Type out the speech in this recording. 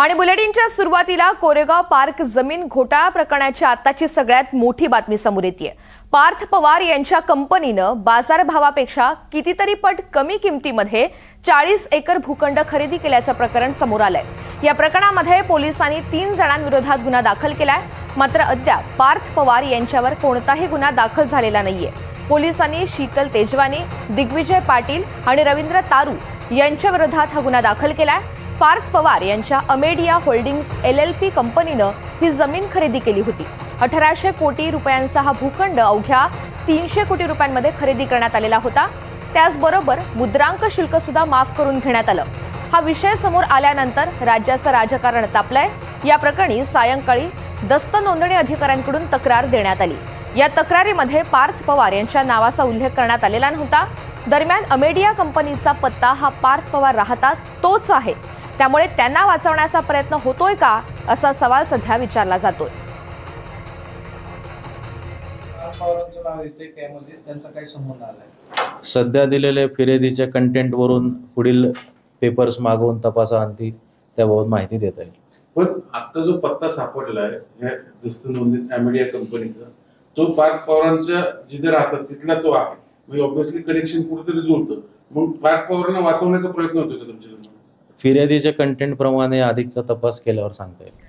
आणि बुलेटिनच्या सुरुवातीला कोरेगाव पार्क जमीन घोटाळा प्रकरणाची आताची सगळ्यात मोठी बातमी समोर येते। पार्थ पवार यांच्या कंपनीनं बाजारभावापेक्षा कितीतरी पट कमी किमतीमध्ये 40 एकर भूखंड खरेदी केल्याचं प्रकरण समोर आलंय। या प्रकरणामध्ये पोलिसांनी 3 जणांविरोधात गुन्हा दाखल केलाय, मात्र अद्याप पार्थ पवार यांच्यावर कोणताही गुन्हा दाखल झालेला नाहीये। पोलिसांनी शीतल तेजवानी, दिग्विजय पाटील आणि रवींद्र तारू यांच्या विरोधात हा गुन्हा दाखल केलाय। पार्थ पवार यांच्या अमेडिया होल्डिंग्स LLP कंपनीनं ही जमीन खरेदी केली होती। 1800 कोटी रुपयांचा हा भूखंड अवघ्या 300 कोटी रुपयांमध्ये खरेदी करण्यात आलेला होता। त्याचबरोबर मुद्रांक शुल्क सुद्धा माफ करून घेण्यात आलं। हा विषय समोर आल्यानंतर राज्याचं राजकारण तापलंय। या प्रकरणी सायंकाळी दस्त नोंदणी अधिकाऱ्यांकडून तक्रार देण्यात आली। या तक्रारीमध्ये पार्थ पवार यांच्या नावाचा उल्लेख करण्यात आलेला नव्हता। दरम्यान अमेडिया कंपनीचा पत्ता हा पार्थ पवार राहतात तोच आहे, त्यामुळे त्यांना वाचवण्याचा प्रयत्न होतोय का असा सवाल सध्या विचारला जातोय। सध्या दिलेले फिर्यादीच्या कंटेंट वरून पुढील पेपर्स मागवून तपासाअंती त्याबाबत माहिती देता येईल। पण आता जो पत्ता सापडला आहे या दस्त नोंदणीत अमेडिया कंपनीचा, तो पार्थ पवारांच्या जिथे राहतात तिथला तो आहे, म्हणजे ऑब्व्हियसली कनेक्शन कुठेतरी जुळतं। मग पार्थ पवारांना वाचवण्याचा प्रयत्न होतो का तुमच्याकडून? फिर्यादीच्या कंटेंट प्रमाणे अधिकचा तपास केल्यावर सांगता येईल।